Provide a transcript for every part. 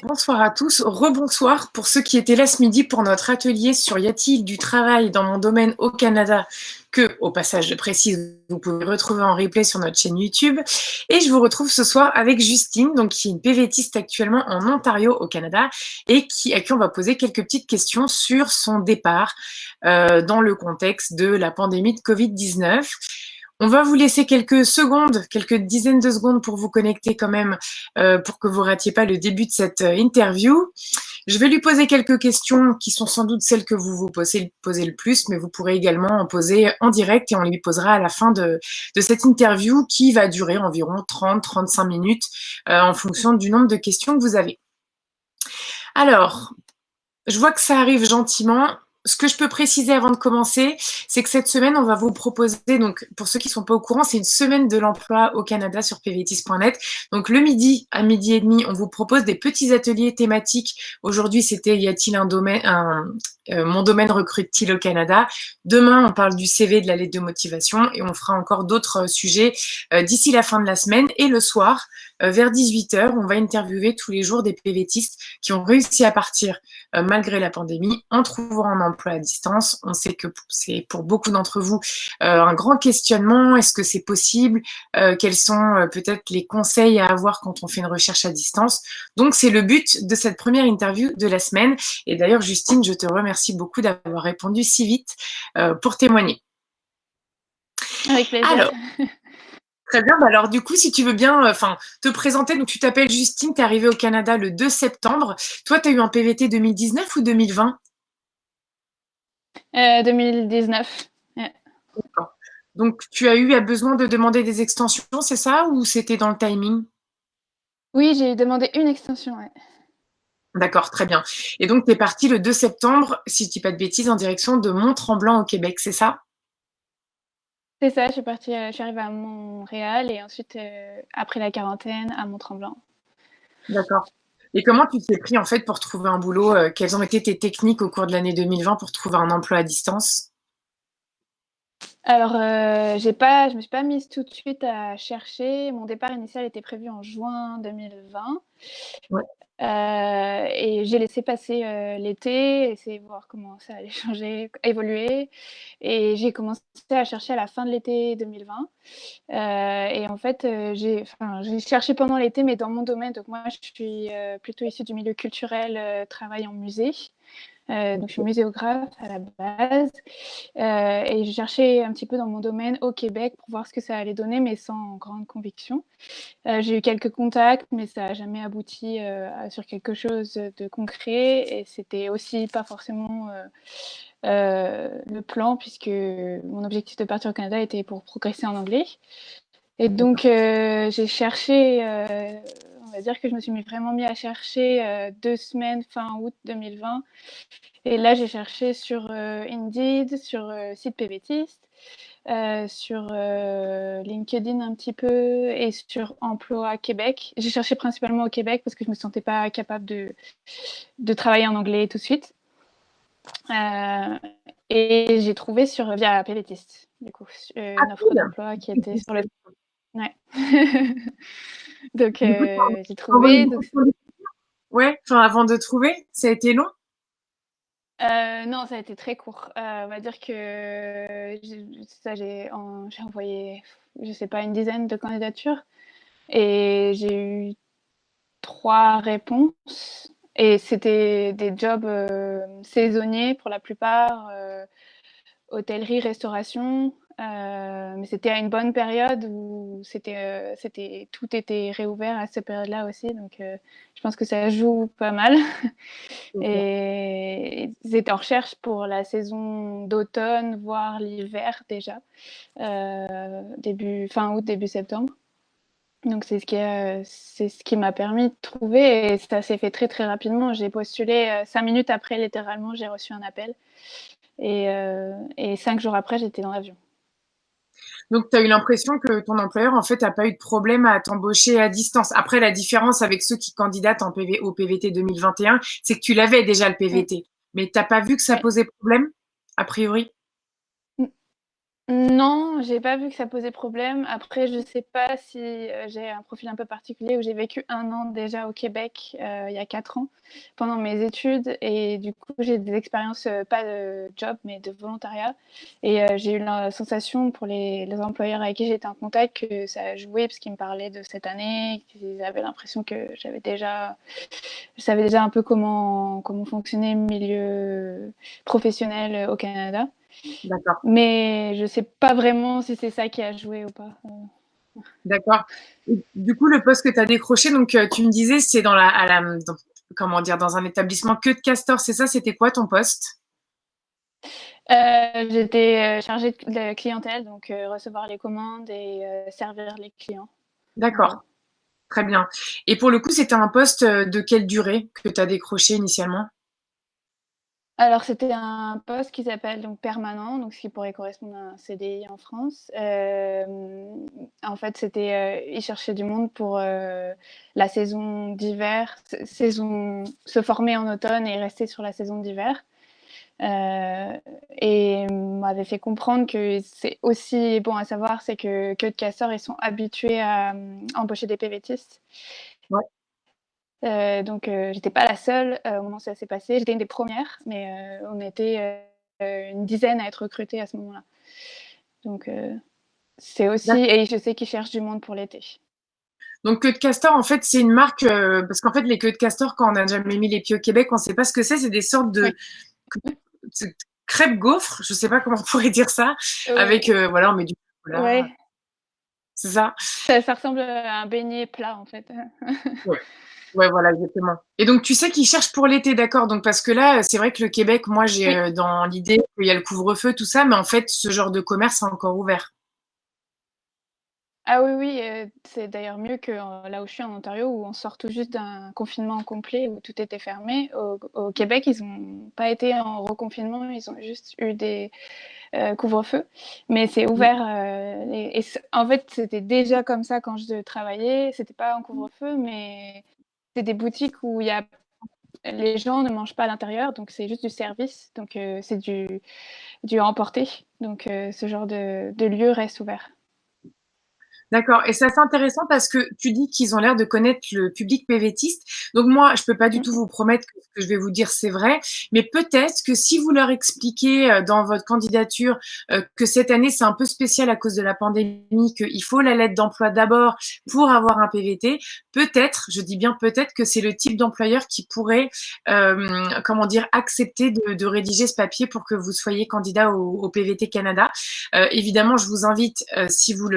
Bonsoir à tous, rebonsoir pour ceux qui étaient là ce midi pour notre atelier sur y a-t-il du travail dans mon domaine au Canada que, au passage je précise, vous pouvez retrouver en replay sur notre chaîne YouTube. Et je vous retrouve ce soir avec Justine, donc qui est une PVTiste actuellement en Ontario au Canada et à qui on va poser quelques petites questions sur son départ dans le contexte de la pandémie de Covid-19. On va vous laisser quelques secondes, quelques dizaines de secondes pour vous connecter quand même, pour que vous ratiez pas le début de cette interview. Je vais lui poser quelques questions qui sont sans doute celles que vous vous posez le plus, mais vous pourrez également en poser en direct et on lui posera à la fin de cette interview qui va durer environ 30-35 minutes en fonction du nombre de questions que vous avez. Alors, je vois que ça arrive gentiment. Ce que je peux préciser avant de commencer, c'est que cette semaine, on va vous proposer, donc pour ceux qui ne sont pas au courant, c'est une semaine de l'emploi au Canada sur pvtis.net. Donc le midi à midi et demi, on vous propose des petits ateliers thématiques. Aujourd'hui, c'était y a-t-il un domaine, mon domaine recrute-t-il au Canada. Demain, on parle du CV, de la lettre de motivation et on fera encore d'autres sujets d'ici la fin de la semaine. Et le soir, vers 18h, on va interviewer tous les jours des PVTistes qui ont réussi à partir malgré la pandémie en trouvant un emploi à distance. On sait que c'est pour beaucoup d'entre vous un grand questionnement. Est-ce que c'est possible? Quels sont peut-être les conseils à avoir quand on fait une recherche à distance? Donc, c'est le but de cette première interview de la semaine. Et d'ailleurs, Justine, je te remercie beaucoup d'avoir répondu si vite pour témoigner. Avec plaisir. Alors, très bien. Alors, du coup, si tu veux bien te présenter, donc tu t'appelles Justine, tu es arrivée au Canada le 2 septembre. Toi, tu as eu un PVT 2019 ou 2020? 2019. Ouais. D'accord. Donc, tu as eu besoin de demander des extensions, c'est ça, ou c'était dans le timing? Oui, j'ai demandé une extension. Ouais. D'accord, très bien. Et donc, tu es partie le 2 septembre, si je dis pas de bêtises, en direction de Mont-Tremblant au Québec, c'est ça? C'est ça, je suis arrivée à Montréal et ensuite, après la quarantaine, à Mont-Tremblant. D'accord. Et comment tu t'es pris en fait pour trouver un boulot? Quelles ont été tes techniques au cours de l'année 2020 pour trouver un emploi à distance? Alors, je me suis pas mise tout de suite à chercher. Mon départ initial était prévu en juin 2020. Ouais. Et j'ai laissé passer l'été, essayer de voir comment ça allait changer, évoluer. Et j'ai commencé à chercher à la fin de l'été 2020. Et en fait, j'ai cherché pendant l'été, mais dans mon domaine. Donc moi, je suis plutôt issue du milieu culturel, travail en musée. Donc je suis muséographe à la base. Et je cherchais un petit peu dans mon domaine au Québec pour voir ce que ça allait donner, mais sans grande conviction. J'ai eu quelques contacts, mais ça n'a jamais abouti sur quelque chose de concret. Et c'était aussi pas forcément le plan, puisque mon objectif de partir au Canada était pour progresser en anglais. Et donc, j'ai cherché, on va dire que je me suis vraiment mis à chercher 2 semaines fin août 2020. Et là, j'ai cherché sur Indeed, sur site PVTiste, sur LinkedIn un petit peu et sur Emploi Québec. J'ai cherché principalement au Québec parce que je ne me sentais pas capable de travailler en anglais tout de suite. Et j'ai trouvé via PVTiste, du coup, Ah, une offre cool. d'emploi qui était sur le... Ouais. Donc, Du coup, j'ai t'as envoyé trouvé. beaucoup de candidatures? Ouais, enfin, avant de trouver, ça a été long? Non, ça a été très court. On va dire que j'ai envoyé, je sais pas, une dizaine de candidatures et j'ai eu 3 réponses et c'était des jobs saisonniers pour la plupart, hôtellerie, restauration. Mais c'était à une bonne période où tout était réouvert à cette période-là aussi. Donc, je pense que ça joue pas mal. Et ils étaient en recherche pour la saison d'automne, voire l'hiver déjà, fin août, début septembre. Donc c'est ce qui m'a permis de trouver et ça s'est fait très très rapidement. J'ai postulé 5 minutes après, littéralement, j'ai reçu un appel et 5 jours après, j'étais dans l'avion. Donc, tu as eu l'impression que ton employeur, en fait, n'a pas eu de problème à t'embaucher à distance. Après, la différence avec ceux qui candidatent au PVT 2021, c'est que tu l'avais déjà le Mm. PVT. Mais t'as pas vu que ça Ouais. posait problème, a priori? Non, j'ai pas vu que ça posait problème. Après, je sais pas si, j'ai un profil un peu particulier où j'ai vécu 1 an déjà au Québec, il y a 4 ans, pendant mes études et du coup, j'ai des expériences, pas de job, mais de volontariat et j'ai eu la sensation pour les employeurs avec qui j'étais en contact que ça a joué parce qu'ils me parlaient de cette année, qu'ils avaient l'impression que je savais déjà un peu comment fonctionnait le milieu professionnel, au Canada. D'accord, Mais je sais pas vraiment si c'est ça qui a joué ou pas. d'accord. Et du coup, le poste que tu as décroché, donc tu me disais, c'est comment dire, dans un établissement que de castor, c'est ça? C'était quoi ton poste? J'étais chargée de clientèle, donc recevoir les commandes et servir les clients, en gros. D'accord, très bien. Et pour le coup, c'était un poste de quelle durée que tu as décroché initialement? Alors c'était un poste qui s'appelle donc permanent, donc ce qui pourrait correspondre à un CDI en France. En fait, c'était, ils cherchaient du monde pour, la saison d'hiver, saison se former en automne et rester sur la saison d'hiver. Et m'avait fait comprendre que c'est aussi bon à savoir, c'est que de Castor, ils sont habitués à embaucher des PVTistes. Ouais, Donc, j'étais pas la seule au moment où ça s'est passé. J'étais une des premières, mais on était une dizaine à être recrutées à ce moment-là. Donc, c'est aussi, d'accord. et je sais qu'ils cherchent du monde pour l'été. Donc, queue de castor, en fait, c'est une marque, parce qu'en fait, les queues de castor, quand on n'a jamais mis les pieds au Québec, on ne sait pas ce que c'est. C'est des sortes Oui. de crêpes gaufres, je ne sais pas comment on pourrait dire ça, avec, Oh, voilà, on met du chocolat, ouais, c'est ça? ça ressemble à un beignet plat en fait. Ouais. Ouais, voilà, exactement. Et donc, tu sais qu'ils cherchent pour l'été, d'accord? Donc, parce que là, c'est vrai que le Québec, moi, j'ai Oui. dans l'idée qu'il y a le couvre-feu, tout ça, mais en fait, ce genre de commerce est encore ouvert. Ah oui, oui, c'est d'ailleurs mieux que, là où je suis en Ontario, où on sort tout juste d'un confinement complet, où tout était fermé. Au Québec, ils ont pas été en reconfinement, ils ont juste eu des, couvre-feu. Mais c'est ouvert, et en fait, c'était déjà comme ça quand je travaillais. C'était pas en couvre-feu, mais c'est des boutiques où il y a les gens ne mangent pas à l'intérieur, donc c'est juste du service, donc c'est du à emporter. Donc ce genre de lieu reste ouvert. D'accord. Et c'est assez intéressant parce que tu dis qu'ils ont l'air de connaître le public PVTiste. Donc moi, je peux pas du tout Mmh. vous promettre que ce que je vais vous dire, c'est vrai. Mais peut-être que si vous leur expliquez dans votre candidature que cette année, c'est un peu spécial à cause de la pandémie, qu'il faut la lettre d'emploi d'abord pour avoir un PVT, peut-être, je dis bien peut-être, que c'est le type d'employeur qui pourrait, comment dire, accepter de rédiger ce papier pour que vous soyez candidat au PVT Canada. Évidemment, je vous invite, si vous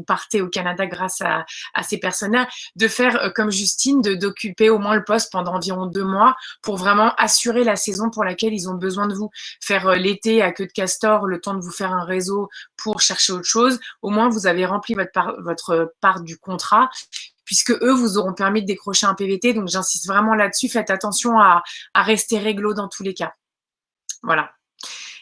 partez au Canada grâce à ces personnes-là, de faire comme Justine, d'occuper au moins le poste pendant environ 2 mois pour vraiment assurer la saison pour laquelle ils ont besoin de vous. Faire l'été à queue de castor, le temps de vous faire un réseau pour chercher autre chose. Au moins, vous avez rempli votre part du contrat puisque eux vous auront permis de décrocher un PVT. Donc, j'insiste vraiment là-dessus. Faites attention à rester réglo dans tous les cas. Voilà.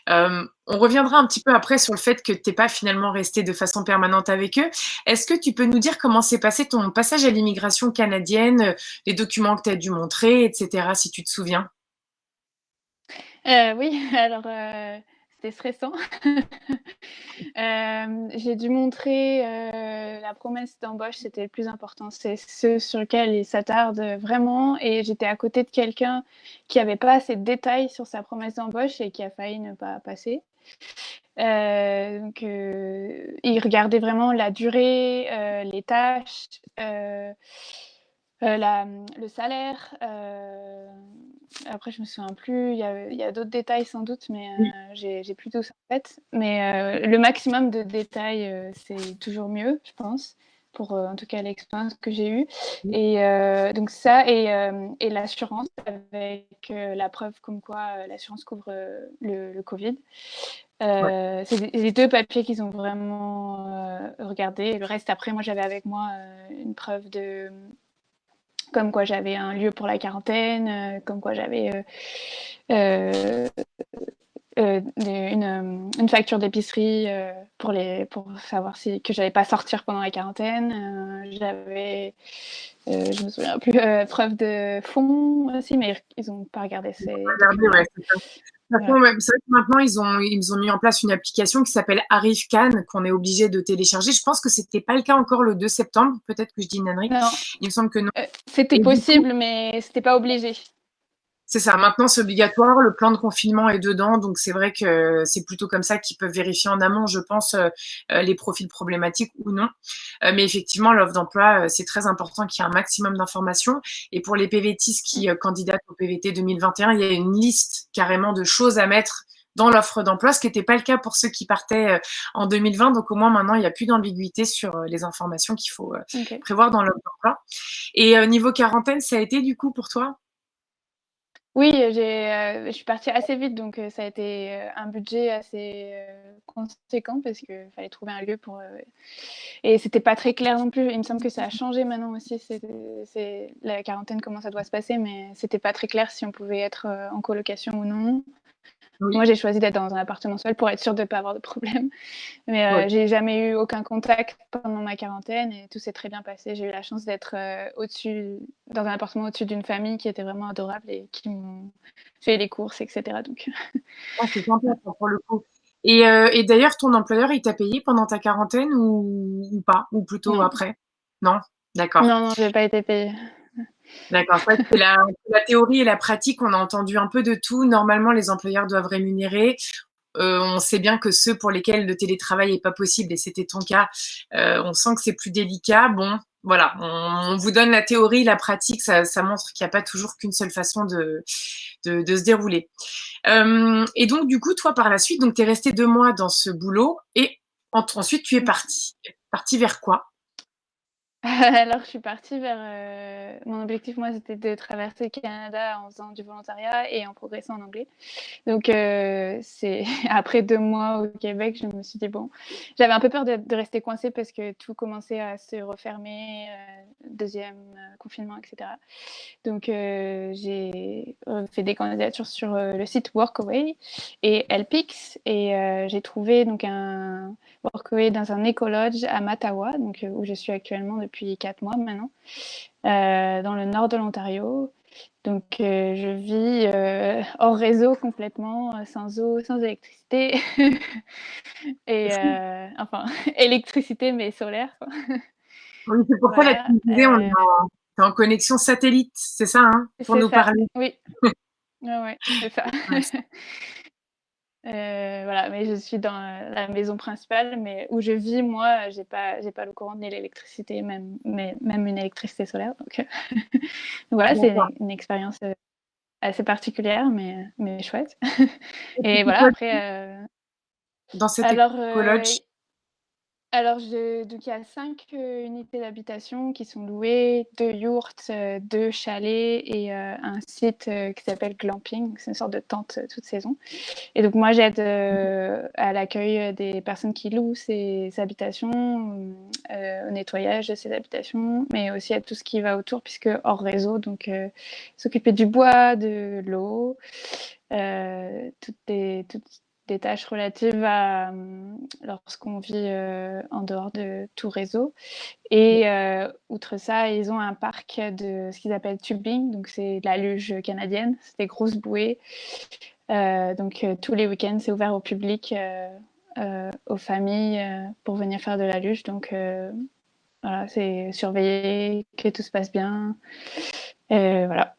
On reviendra un petit peu après sur le fait que tu n'es pas finalement resté de façon permanente avec eux. Est-ce que tu peux nous dire comment s'est passé ton passage à l'immigration canadienne, les documents que tu as dû montrer, etc., si tu te souviens? Oui, alors, c'était stressant. J'ai dû montrer, la promesse d'embauche, c'était le plus important. C'est ce sur lequel ils s'attardent vraiment et j'étais à côté de quelqu'un qui avait pas assez de détails sur sa promesse d'embauche et qui a failli ne pas passer. Donc, il regardait vraiment la durée, les tâches, le salaire, après je me souviens plus, il y a d'autres détails sans doute, mais Oui, j'ai plus tout ça en tête. Mais le maximum de détails, c'est toujours mieux, je pense, pour, en tout cas l'expérience que j'ai eue oui, et donc ça et l'assurance avec, la preuve comme quoi, l'assurance couvre, le covid. ouais, C'est les 2 papiers qu'ils ont vraiment, regardés. Le reste, après, moi, j'avais avec moi une preuve de comme quoi j'avais un lieu pour la quarantaine, comme quoi j'avais euh, une facture d'épicerie pour savoir si que j'allais pas sortir pendant la quarantaine. J'avais, je me souviens plus, preuve de fonds aussi, mais ils ont pas regardé ces regardez, documents-là. ouais, c'est ça. façon, Voilà. c'est vrai que maintenant, ils ont mis en place une application qui s'appelle Arrive Cannes, qu'on est obligé de télécharger. Je pense que c'était pas le cas encore le 2 septembre. Peut-être que je dis une ânerie. Non, Il me semble que non. c'était Et du coup, possible, mais c'était pas obligé. c'est ça. Maintenant, c'est obligatoire. Le plan de confinement est dedans. Donc, c'est vrai que c'est plutôt comme ça qu'ils peuvent vérifier en amont, je pense, les profils problématiques ou non. Mais effectivement, l'offre d'emploi, c'est très important qu'il y ait un maximum d'informations. Et pour les PVTistes qui candidatent au PVT 2021, il y a une liste carrément de choses à mettre dans l'offre d'emploi, ce qui n'était pas le cas pour ceux qui partaient en 2020. Donc, au moins, maintenant, il n'y a plus d'ambiguïté sur les informations qu'il faut Ok. prévoir dans l'offre d'emploi. Et niveau quarantaine, ça a été du coup pour toi? Oui, je suis partie assez vite, donc ça a été un budget assez conséquent parce qu'il fallait trouver un lieu pour. Et c'était pas très clair non plus. Il me semble que ça a changé maintenant aussi. La quarantaine, comment ça doit se passer, mais c'était pas très clair si on pouvait être en colocation ou non. Moi, Oui. j'ai choisi d'être dans un appartement seul pour être sûre de ne pas avoir de problème. Mais Ouais. j'ai jamais eu aucun contact pendant ma quarantaine et tout s'est très bien passé. J'ai eu la chance d'être dans un appartement au-dessus d'une famille qui était vraiment adorable et qui m'ont fait les courses, etc. Donc, Ah, c'est sympa ça, pour le coup. Et d'ailleurs, ton employeur, il t'a payé pendant ta quarantaine ou pas? Ou plutôt non, après? Non? D'accord. non, j'ai pas été payée. D'accord. Ça, c'est la théorie et la pratique. On a entendu un peu de tout. Normalement, les employeurs doivent rémunérer. On sait bien que ceux pour lesquels le télétravail n'est pas possible, et c'était ton cas, on sent que c'est plus délicat. Bon, voilà, on vous donne la théorie, la pratique, ça montre qu'il n'y a pas toujours qu'une seule façon de se dérouler. Et donc, du coup, toi, par la suite, donc, tu es resté 2 mois dans ce boulot et ensuite, tu es parti. Parti vers quoi? Alors, je suis partie vers. Mon objectif, moi, c'était de traverser le Canada en faisant du volontariat et en progressant en anglais. Donc, c'est après 2 mois au Québec, je me suis dit, bon, j'avais un peu peur de rester coincée parce que tout commençait à se refermer, deuxième confinement, etc. Donc, j'ai fait des candidatures sur le site Workaway et Helpix et j'ai trouvé donc un Workaway dans un écolodge à Mattawa, donc, où je suis actuellement depuis 4 mois maintenant, dans le nord de l'Ontario. Donc, je vis hors réseau complètement, sans eau, sans électricité. Et enfin, électricité, mais solaire. Oui, c'est pour ça, là, tu Voilà. me disais, t'es en connexion satellite, c'est ça, hein, pour C'est nous ça, parler. oui. Ouais, ouais, c'est ça. Ouais. Voilà, mais je suis dans la maison principale, mais où je vis, moi, j'ai pas le courant ni l'électricité, même une électricité solaire. Donc, voilà, c'est D'accord. une expérience assez particulière, mais chouette. Et Et c'était voilà, quoi après, dans cet alors, écologe? alors, donc il y a 5 unités d'habitation qui sont louées, 2 yourts, 2 chalets et un site qui s'appelle glamping. C'est une sorte de tente toute saison. Et donc moi, j'aide à l'accueil des personnes qui louent ces habitations, au nettoyage de ces habitations, mais aussi à tout ce qui va autour, puisque hors réseau, donc s'occuper du bois, de l'eau, toutes des tâches relatives à lorsqu'on vit en dehors de tout réseau. Et outre ça, ils ont un parc de ce qu'ils appellent tubing, donc c'est de la luge canadienne, c'est des grosses bouées. Donc tous les week-ends, c'est ouvert au public, aux familles, pour venir faire de la luge. Donc voilà, c'est surveiller que tout se passe bien. Voilà,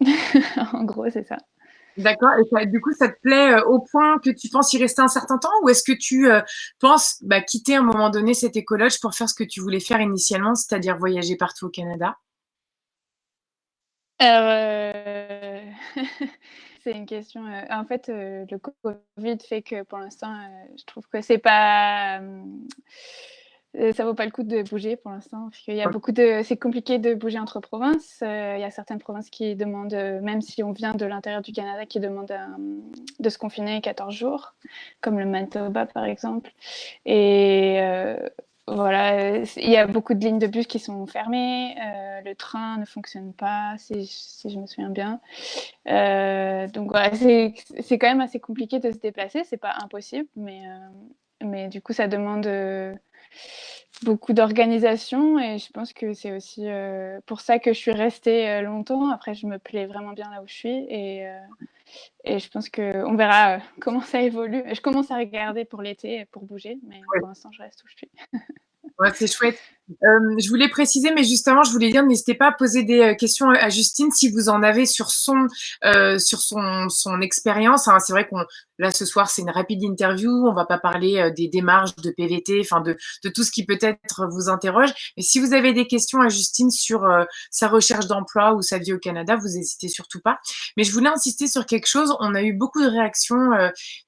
en gros, c'est ça. D'accord. Et du coup, ça te plaît au point que tu penses y rester un certain temps ou est-ce que tu penses quitter à un moment donné cet écologe pour faire ce que tu voulais faire initialement, c'est-à-dire voyager partout au Canada? Alors, c'est une question. En fait, le Covid fait que pour l'instant, je trouve que ça vaut pas le coup de bouger pour l'instant, parce qu'il y a c'est compliqué de bouger entre provinces. Il y a certaines provinces qui demandent, même si on vient de l'intérieur du Canada, qui demandent de se confiner 14 jours, comme le Manitoba par exemple. Et voilà, il y a beaucoup de lignes de bus qui sont fermées, le train ne fonctionne pas, si je me souviens bien. Donc voilà, c'est quand même assez compliqué de se déplacer, c'est pas impossible, mais du coup ça demande beaucoup d'organisation et je pense que c'est aussi pour ça que je suis restée longtemps. Après, je me plais vraiment bien là où je suis et je pense qu'on verra comment ça évolue. Je commence à regarder pour l'été, pour bouger, mais Ouais. pour l'instant, je reste où je suis. Ouais, c'est chouette. Je voulais préciser, mais justement, je voulais dire, n'hésitez pas à poser des questions à Justine si vous en avez sur son expérience. Hein. C'est vrai qu'on là ce soir, c'est une rapide interview. On va pas parler des démarches de PVT, enfin de tout ce qui peut-être vous interroge. Mais si vous avez des questions à Justine sur sa recherche d'emploi ou sa vie au Canada, vous n'hésitez surtout pas. Mais je voulais insister sur quelque chose. On a eu beaucoup de réactions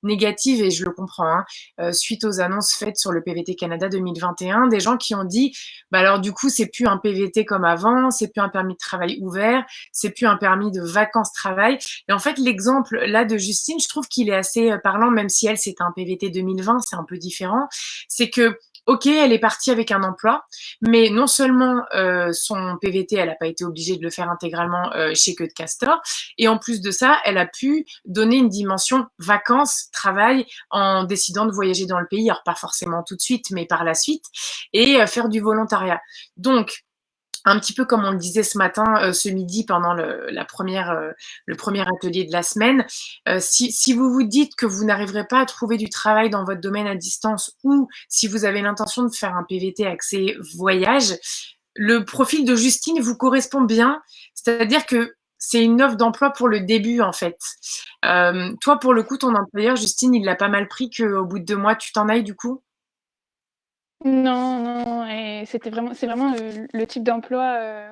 négatives et je le comprends. Hein, suite aux annonces faites sur le PVT Canada 2021, des gens qui ont dit bah alors du coup c'est plus un PVT comme avant, c'est plus un permis de travail ouvert, c'est plus un permis de vacances travail. Et en fait l'exemple là de Justine, je trouve qu'il est assez parlant, même si elle c'est un PVT 2020, c'est un peu différent. C'est que ok, elle est partie avec un emploi, mais non seulement son PVT, elle n'a pas été obligée de le faire intégralement chez Queue de Castor, et en plus de ça, elle a pu donner une dimension vacances, travail, en décidant de voyager dans le pays, alors pas forcément tout de suite, mais par la suite, et faire du volontariat. Donc, un petit peu comme on le disait ce matin, ce midi, pendant le premier atelier de la semaine, si vous vous dites que vous n'arriverez pas à trouver du travail dans votre domaine à distance ou si vous avez l'intention de faire un PVT axé voyage, le profil de Justine vous correspond bien. C'est-à-dire que c'est une offre d'emploi pour le début, en fait. Toi, pour le coup, ton employeur, Justine, il l'a pas mal pris qu'au bout de 2 mois, tu t'en ailles, du coup? Non, non, et c'est vraiment le type d'emploi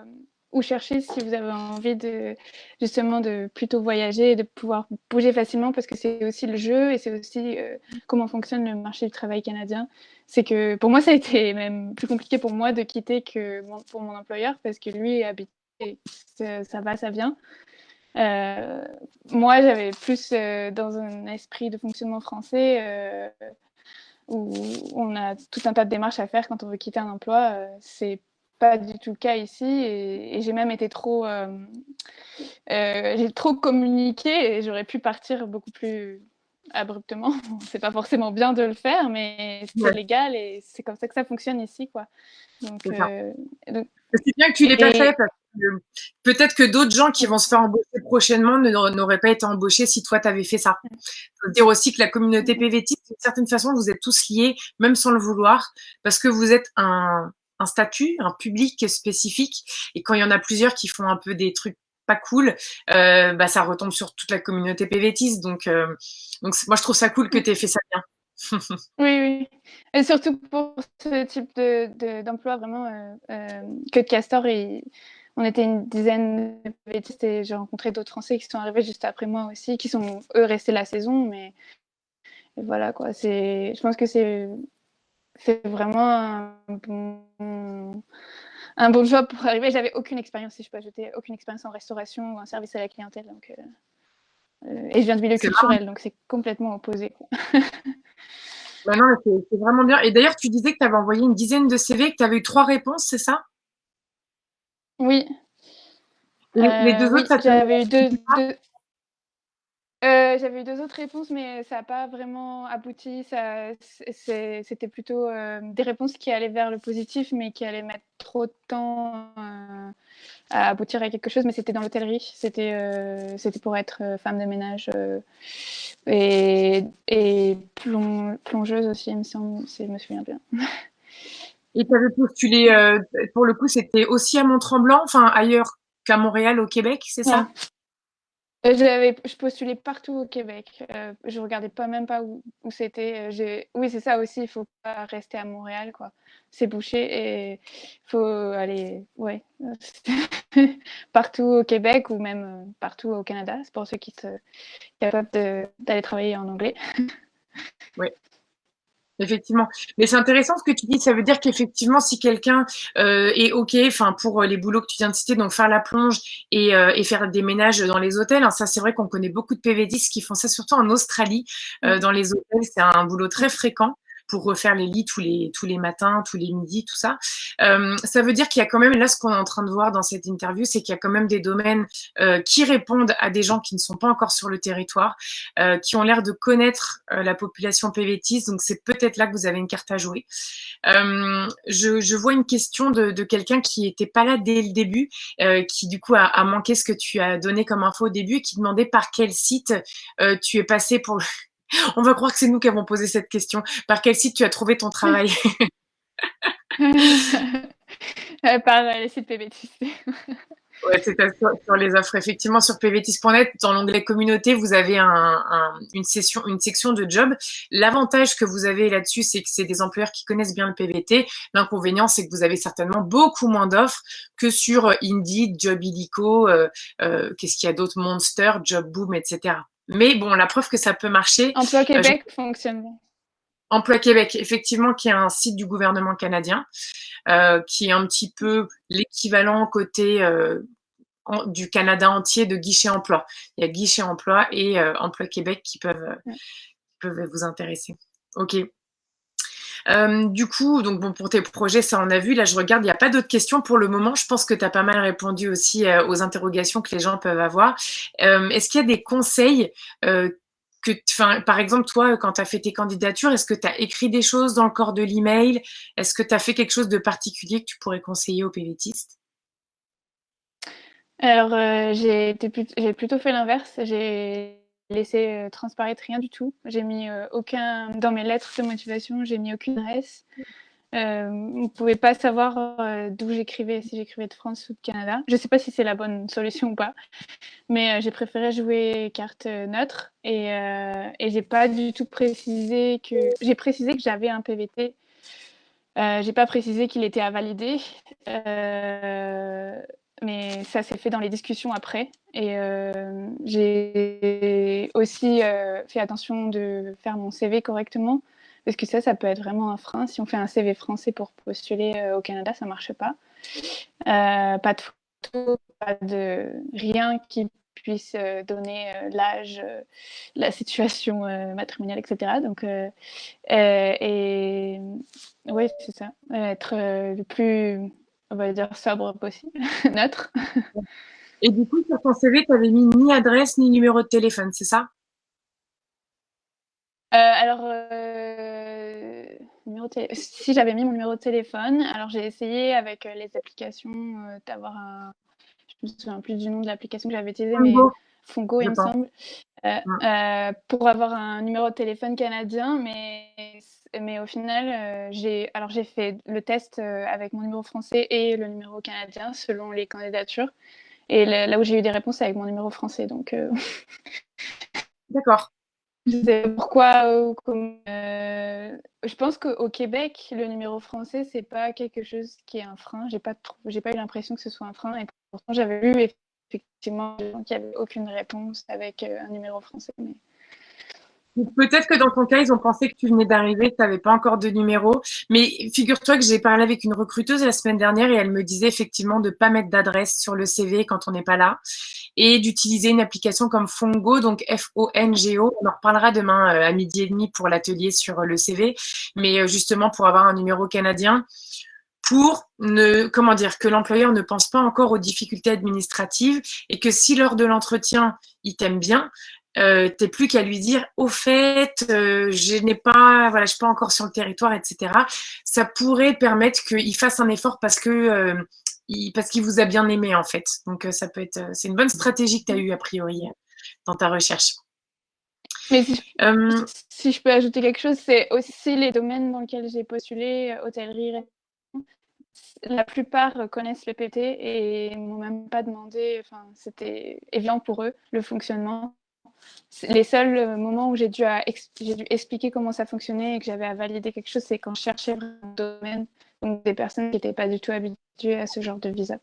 où chercher si vous avez envie de justement de plutôt voyager et de pouvoir bouger facilement parce que c'est aussi le jeu et c'est aussi comment fonctionne le marché du travail canadien. C'est que pour moi, ça a été même plus compliqué pour moi de quitter que pour mon employeur parce que lui est habitué, ça va, ça vient. Moi, j'avais plus dans un esprit de fonctionnement français. Où on a tout un tas de démarches à faire quand on veut quitter un emploi. C'est pas du tout le cas ici et j'ai même été j'ai trop communiqué et j'aurais pu partir beaucoup plus abruptement. C'est pas forcément bien de le faire, mais c'est Ouais, légal et c'est comme ça que ça fonctionne ici, quoi. Donc, c'est ça. donc C'est bien que tu l'aies pas fait et parce que peut-être que d'autres gens qui vont se faire embaucher prochainement n'auraient pas été embauchés si toi, tu avais fait ça. Il faut dire aussi que la communauté PVT, d'une certaine façon, vous êtes tous liés, même sans le vouloir, parce que vous êtes un statut, un public spécifique. Et quand il y en a plusieurs qui font un peu des trucs pas cool, bah, ça retombe sur toute la communauté PVTiste. Donc moi, je trouve ça cool que tu aies fait ça bien. oui, oui. Et surtout pour ce type d'emploi, vraiment, que de Castor, on était une dizaine de PVTistes et j'ai rencontré d'autres Français qui sont arrivés juste après moi aussi, qui sont, eux, restés la saison. Mais voilà, quoi. Je pense que c'est vraiment un bon job pour arriver. J'avais aucune expérience, si je peux ajouter, aucune expérience en restauration ou en service à la clientèle. Donc, et je viens de milieu C'est vraiment, culturel, donc c'est complètement opposé, quoi. bah non, c'est vraiment bien. Et d'ailleurs, tu disais que tu avais envoyé une dizaine de CV, que tu avais eu 3 réponses, c'est ça? Oui, Les deux autres, oui, ça te... j'avais eu 2 autres réponses, mais ça n'a pas vraiment abouti. C'était plutôt des réponses qui allaient vers le positif, mais qui allaient mettre trop de temps à aboutir à quelque chose. Mais c'était dans l'hôtellerie. C'était pour être femme de ménage et plongeuse aussi, il me semble, si je me souviens bien. Et tu avais postulé, pour le coup, c'était aussi à Mont-Tremblant, enfin ailleurs qu'à Montréal, au Québec, c'est ça? Non. Je postulais partout au Québec. Je regardais pas même pas où c'était. Oui, c'est ça aussi. Il faut pas rester à Montréal, quoi. C'est bouché et il faut aller, ouais, partout au Québec ou même partout au Canada. C'est pour ceux qui sont capables d'aller travailler en anglais. Oui, effectivement. Mais c'est intéressant ce que tu dis. Ça veut dire qu'effectivement, si quelqu'un est OK, enfin pour les boulots que tu viens de citer, donc faire la plonge et faire des ménages dans les hôtels, hein, ça c'est vrai qu'on connaît beaucoup de PVDistes qui font ça, surtout en Australie. Dans les hôtels, c'est un boulot très fréquent. pour refaire les lits tous les matins, tous les midis, tout ça. Ça veut dire qu'il y a quand même, là, ce qu'on est en train de voir dans cette interview, c'est qu'il y a quand même des domaines qui répondent à des gens qui ne sont pas encore sur le territoire, qui ont l'air de connaître la population PVTiste, donc c'est peut-être là que vous avez une carte à jouer. Je vois une question de quelqu'un qui n'était pas là dès le début, qui du coup a manqué ce que tu as donné comme info au début, qui demandait par quel site tu es passé pour... On va croire que c'est nous qui avons posé cette question. Par quel site tu as trouvé ton travail? Par les sites PVTiste. Ouais, c'est sur les offres. Effectivement, sur pvtis.net, dans l'onglet communauté, vous avez une section de job. L'avantage que vous avez là-dessus, c'est que c'est des employeurs qui connaissent bien le PVT. L'inconvénient, c'est que vous avez certainement beaucoup moins d'offres que sur Indeed, Job Illico, qu'est-ce qu'il y a d'autre, Monster, Job Boom, etc. Mais bon, la preuve que ça peut marcher. Emploi Québec fonctionne bien. Emploi Québec, effectivement, qui est un site du gouvernement canadien, qui est un petit peu l'équivalent côté du Canada entier de guichet emploi. Il y a guichet emploi et emploi Québec qui peuvent vous intéresser. Ok. Du coup, donc bon, pour tes projets, ça on a vu. Là, je regarde, il n'y a pas d'autres questions pour le moment. Je pense que tu as pas mal répondu aussi aux interrogations que les gens peuvent avoir. Est-ce qu'il y a des conseils par exemple, toi, quand tu as fait tes candidatures, est-ce que tu as écrit des choses dans le corps de l'email? Est-ce que tu as fait quelque chose de particulier que tu pourrais conseiller aux PVTistes? Alors, j'ai plutôt fait l'inverse. J'ai laissé transparaître rien du tout. J'ai mis dans mes lettres de motivation, j'ai mis aucune adresse. Vous ne pouvez pas savoir d'où j'écrivais, si j'écrivais de France ou de Canada. Je ne sais pas si c'est la bonne solution ou pas, mais j'ai préféré jouer carte neutre et j'ai pas du tout précisé que... J'ai précisé que j'avais un PVT. J'ai pas précisé qu'il était à valider, mais ça s'est fait dans les discussions après. Et j'ai aussi fait attention de faire mon CV correctement, parce que ça peut être vraiment un frein. Si on fait un CV français pour postuler au Canada, ça marche pas. Pas de photo, pas de rien qui puisse donner l'âge, la situation matrimoniale, etc. Donc, et oui, c'est ça. Être le plus, on va dire, sobre possible, neutre. Et du coup, sur ton CV, tu n'avais mis ni adresse ni numéro de téléphone, c'est ça? Alors, si j'avais mis mon numéro de téléphone, alors j'ai essayé avec les applications d'avoir un... Je me souviens plus du nom de l'application que j'avais utilisée, mais Fongo, il me semble. Pour avoir un numéro de téléphone canadien, mais au final, j'ai fait le test avec mon numéro français et le numéro canadien selon les candidatures. Et là où j'ai eu des réponses, c'est avec mon numéro français. Donc, D'accord. je sais pourquoi. Je pense qu'au Québec, le numéro français, c'est pas quelque chose qui est un frein. J'ai pas eu l'impression que ce soit un frein. Et pourtant, j'avais vu effectivement des gens qui n'avaient aucune réponse avec un numéro français. Mais... Peut-être que dans ton cas, ils ont pensé que tu venais d'arriver, que tu n'avais pas encore de numéro. Mais figure-toi que j'ai parlé avec une recruteuse la semaine dernière et elle me disait effectivement de ne pas mettre d'adresse sur le CV quand on n'est pas là et d'utiliser une application comme Fongo, donc Fongo. On en reparlera demain à 12h30 pour l'atelier sur le CV. Mais justement, pour avoir un numéro canadien, pour que l'employeur ne pense pas encore aux difficultés administratives et que si lors de l'entretien, il t'aime bien, t'es plus qu'à lui dire au fait, je suis pas encore sur le territoire, etc. Ça pourrait permettre qu'il fasse un effort parce qu'il vous a bien aimé en fait. Donc ça peut être, c'est une bonne stratégie que tu as eue a priori dans ta recherche. Mais si je peux ajouter quelque chose, c'est aussi les domaines dans lesquels j'ai postulé, hôtellerie, la plupart connaissent le PT et m'ont même pas demandé, c'était évident pour eux, le fonctionnement. Les seuls moments où j'ai dû expliquer comment ça fonctionnait et que j'avais à valider quelque chose, c'est quand je cherchais un domaine, donc des personnes qui n'étaient pas du tout habituées à ce genre de visa.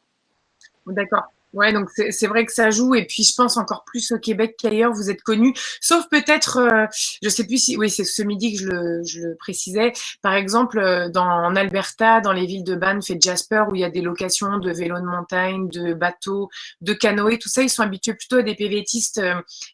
D'accord. Ouais, donc c'est vrai que ça joue. Et puis, je pense encore plus au Québec qu'ailleurs, vous êtes connus. Sauf peut-être, je sais plus si, oui, c'est ce midi que je le précisais. Par exemple, en Alberta, dans les villes de Banff et de Jasper, où il y a des locations de vélos de montagne, de bateaux, de canoës, tout ça, ils sont habitués plutôt à des PVTistes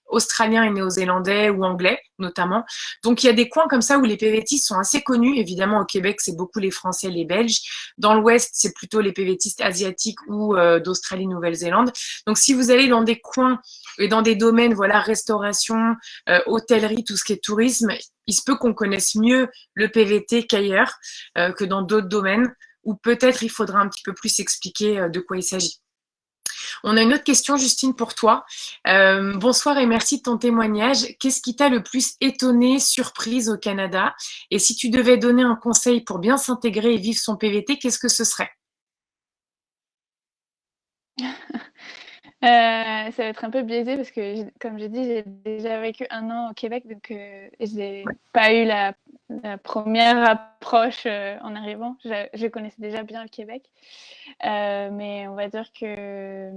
australiens et néo-zélandais ou anglais notamment. Donc il y a des coins comme ça où les PVTistes sont assez connus. Évidemment, au Québec, c'est beaucoup les Français et les Belges. Dans l'Ouest, c'est plutôt les PVTistes asiatiques ou d'Australie, Nouvelle-Zélande. Donc si vous allez dans des coins et dans des domaines, voilà, restauration, hôtellerie, tout ce qui est tourisme, il se peut qu'on connaisse mieux le PVT qu'ailleurs, que dans d'autres domaines, où peut-être il faudra un petit peu plus expliquer de quoi il s'agit. On a une autre question, Justine, pour toi. Bonsoir et merci de ton témoignage. Qu'est-ce qui t'a le plus étonné, surprise au Canada? Et si tu devais donner un conseil pour bien s'intégrer et vivre son PVT, qu'est-ce que ce serait? Ça va être un peu biaisé parce que, comme j'ai dit, j'ai déjà vécu 1 an au Québec, donc j'ai pas eu la première approche en arrivant. Je connaissais déjà bien le Québec, mais on va dire que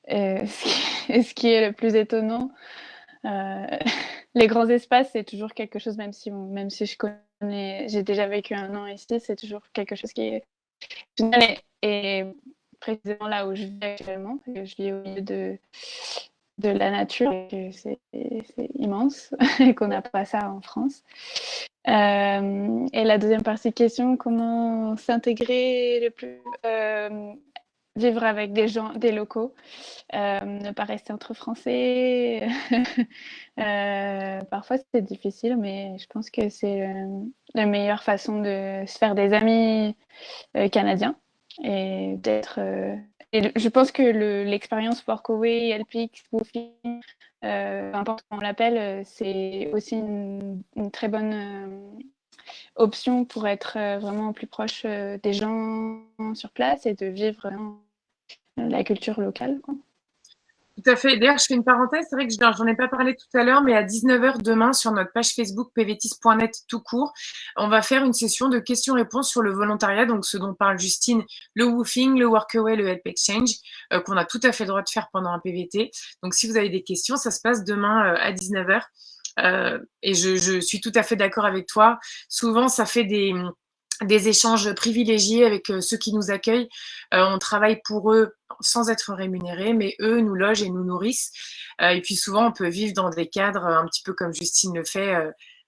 ce qui est le plus étonnant, les grands espaces, c'est toujours quelque chose, même si j'ai déjà vécu 1 an ici, c'est toujours quelque chose qui est génial et précisément là où je vis actuellement. Je vis au milieu de la nature et c'est immense et qu'on n'a pas ça en France. Et la deuxième partie de question, comment s'intégrer le plus vivre avec des gens, des locaux, ne pas rester entre Français. Parfois, c'est difficile, mais je pense que c'est la meilleure façon de se faire des amis canadiens et d'être. Et je pense que l'expérience Workaway, LPX, Woofing, peu importe comment on l'appelle, c'est aussi une très bonne option pour être vraiment plus proche des gens sur place et de vivre la culture locale, quoi. Tout à fait. D'ailleurs, je fais une parenthèse. C'est vrai que j'en ai pas parlé tout à l'heure, mais à 19h demain, sur notre page Facebook pvtis.net tout court, on va faire une session de questions-réponses sur le volontariat, donc ce dont parle Justine, le woofing, le workaway, le help exchange, qu'on a tout à fait le droit de faire pendant un PVT. Donc, si vous avez des questions, ça se passe demain à 19h. Et je suis tout à fait d'accord avec toi. Souvent, ça fait des échanges privilégiés avec ceux qui nous accueillent. On travaille pour eux sans être rémunérés, mais eux nous logent et nous nourrissent. Et puis souvent, on peut vivre dans des cadres un petit peu comme Justine le fait,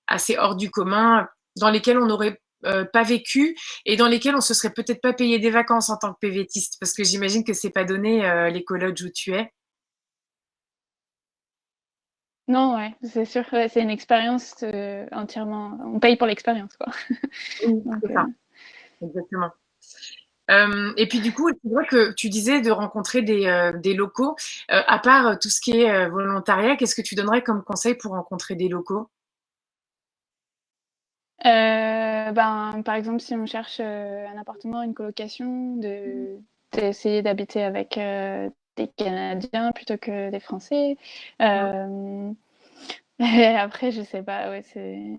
assez hors du commun, dans lesquels on n'aurait pas vécu et dans lesquels on se serait peut-être pas payé des vacances en tant que PVTiste, parce que j'imagine que c'est pas donné les collèges où tu es. Non, ouais, c'est sûr, ouais, c'est une expérience entièrement. On paye pour l'expérience, quoi. Oui, Donc, c'est ça, exactement. Et puis du coup, c'est vrai que tu disais de rencontrer des locaux. À part tout ce qui est volontariat, qu'est-ce que tu donnerais comme conseil pour rencontrer des locaux? ben, par exemple, si on cherche un appartement, une colocation, d'essayer d'habiter avec des Canadiens plutôt que des Français. Et après, je sais pas, ouais, c'est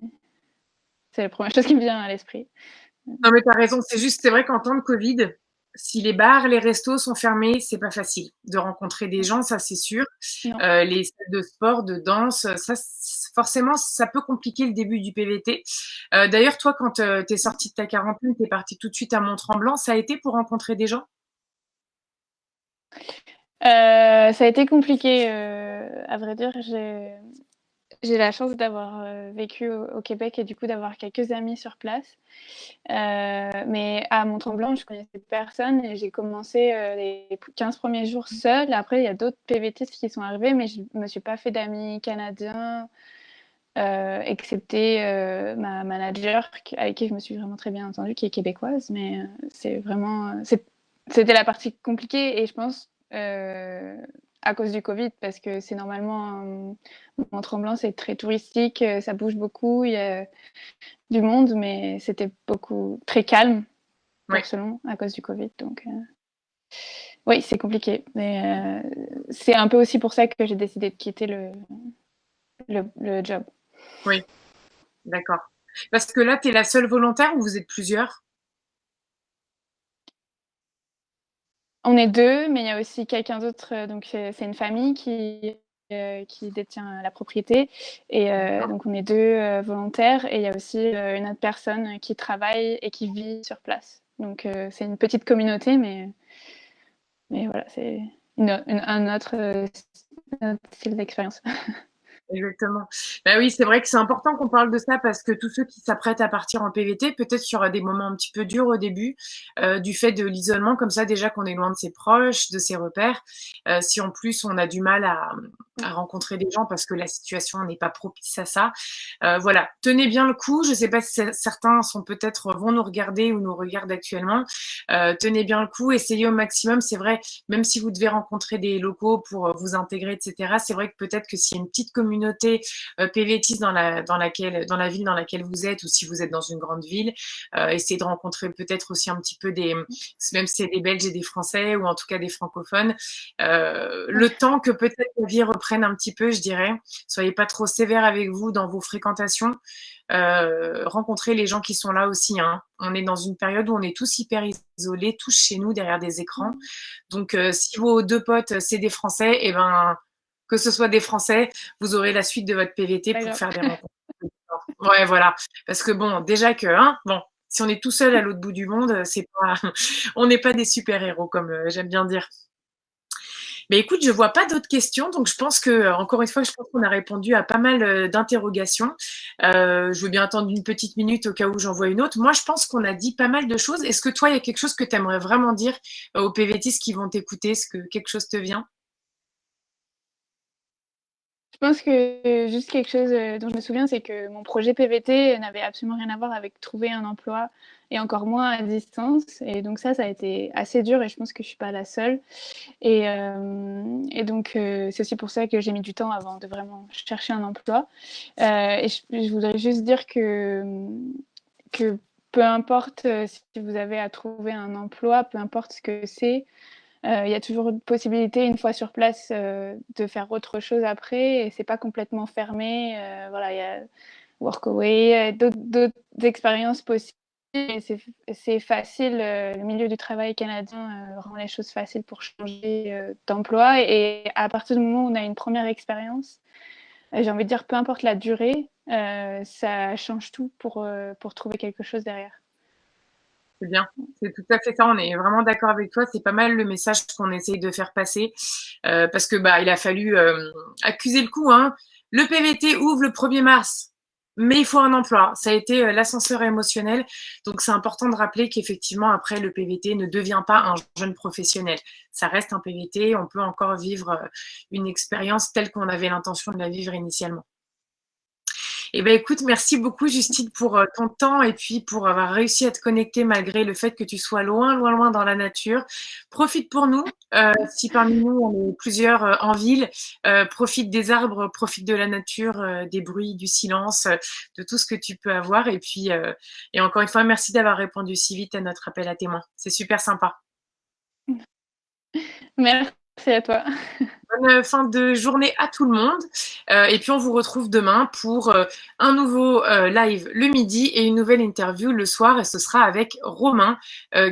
la première chose qui me vient à l'esprit. Non, mais tu as raison. C'est juste, c'est vrai qu'en temps de Covid, si les bars, les restos sont fermés, c'est pas facile de rencontrer des gens, ça c'est sûr. Non. Les salles de sport, de danse, ça, forcément, ça peut compliquer le début du PVT. D'ailleurs, toi, quand tu es sortie de ta quarantaine, tu es partie tout de suite à Mont-Tremblant, ça a été pour rencontrer des gens? Ça a été compliqué, à vrai dire. J'ai la chance d'avoir vécu au Québec et du coup d'avoir quelques amis sur place. Mais à Mont-Tremblant, je connaissais personne et j'ai commencé les 15 premiers jours seule. Après, il y a d'autres PVTistes qui sont arrivés, mais je me suis pas fait d'amis canadiens, excepté ma manager avec qui je me suis vraiment très bien entendue, qui est québécoise. Mais c'était la partie compliquée et je pense à cause du Covid, parce que c'est normalement Mont-Tremblant, c'est très touristique, ça bouge beaucoup, il y a du monde, mais c'était très calme Oui. Barcelone à cause du Covid. Donc, oui, c'est compliqué. Mais c'est un peu aussi pour ça que j'ai décidé de quitter le job. Oui, d'accord. Parce que là, tu es la seule volontaire ou vous êtes plusieurs? On est deux, mais il y a aussi quelqu'un d'autre. Donc, c'est une famille qui détient la propriété. Et donc, on est deux volontaires. Et il y a aussi une autre personne qui travaille et qui vit sur place. Donc, c'est une petite communauté, mais voilà, un autre style d'expérience. Exactement. Bah oui, c'est vrai que c'est important qu'on parle de ça parce que tous ceux qui s'apprêtent à partir en PVT, peut-être qu'il y aura des moments un petit peu durs au début, du fait de l'isolement, comme ça déjà qu'on est loin de ses proches, de ses repères. Si en plus on a du mal à rencontrer des gens parce que la situation n'est pas propice à ça. Voilà, tenez bien le coup. Je sais pas si certains sont peut-être vont nous regarder ou nous regardent actuellement. Tenez bien le coup, essayez au maximum. C'est vrai, même si vous devez rencontrer des locaux pour vous intégrer, etc. C'est vrai que peut-être que s'il y a une petite communauté PVTiste dans la ville dans laquelle vous êtes, ou si vous êtes dans une grande ville, essayez de rencontrer peut-être aussi un petit peu même si c'est des Belges et des Français, ou en tout cas des francophones, le temps que peut-être la vie reprenne un petit peu, je dirais. Soyez pas trop sévère avec vous dans vos fréquentations. Rencontrer les gens qui sont là aussi, hein. On est dans une période où on est tous hyper isolés, tous chez nous derrière des écrans. Donc, si vos deux potes, c'est des Français, et ben, que ce soit des Français, vous aurez la suite de votre PVT pour faire des rencontres. Ouais, voilà. Parce que bon, déjà que, hein, bon, si on est tout seul à l'autre bout du monde, c'est pas, on n'est pas des super-héros, comme j'aime bien dire. Mais écoute, je vois pas d'autres questions, donc je pense que, encore une fois, je pense qu'on a répondu à pas mal d'interrogations. Je veux bien attendre une petite minute au cas où j'en vois une autre. Moi, je pense qu'on a dit pas mal de choses. Est-ce que toi, il y a quelque chose que tu aimerais vraiment dire aux PVTistes qui vont t'écouter? Est-ce que quelque chose te vient? Je pense que juste quelque chose dont je me souviens, c'est que mon projet PVT n'avait absolument rien à voir avec trouver un emploi, et encore moins à distance. Et donc ça a été assez dur, et je pense que je suis pas la seule. Et donc c'est aussi pour ça que j'ai mis du temps avant de vraiment chercher un emploi. Et je voudrais juste dire que peu importe si vous avez à trouver un emploi, peu importe ce que c'est, il y a toujours une possibilité, une fois sur place, de faire autre chose après, et c'est pas complètement fermé. Voilà, il y a Workaway, d'autres expériences possibles. Et c'est facile, le milieu du travail canadien rend les choses faciles pour changer d'emploi. Et à partir du moment où on a une première expérience, j'ai envie de dire, peu importe la durée, ça change tout pour trouver quelque chose derrière. C'est bien, c'est tout à fait ça. On est vraiment d'accord avec toi. C'est pas mal le message qu'on essaye de faire passer, parce que bah il a fallu accuser le coup, hein. Le PVT ouvre le 1er mars, mais il faut un emploi. Ça a été l'ascenseur émotionnel. Donc c'est important de rappeler qu'effectivement après le PVT ne devient pas un jeune professionnel. Ça reste un PVT. On peut encore vivre une expérience telle qu'on avait l'intention de la vivre initialement. Eh ben écoute, merci beaucoup Justine pour ton temps, et puis pour avoir réussi à te connecter malgré le fait que tu sois loin, loin, loin dans la nature. Profite pour nous. Si parmi nous on est plusieurs en ville, profite des arbres, profite de la nature, des bruits, du silence, de tout ce que tu peux avoir. Et puis, et encore une fois, merci d'avoir répondu si vite à notre appel à témoins. C'est super sympa. Merci à toi. Bonne fin de journée à tout le monde. Et puis on vous retrouve demain pour un nouveau live le midi et une nouvelle interview le soir. Et ce sera avec Romain,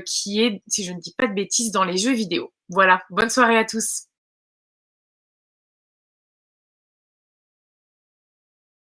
qui est, si je ne dis pas de bêtises, dans les jeux vidéo. Voilà, bonne soirée à tous.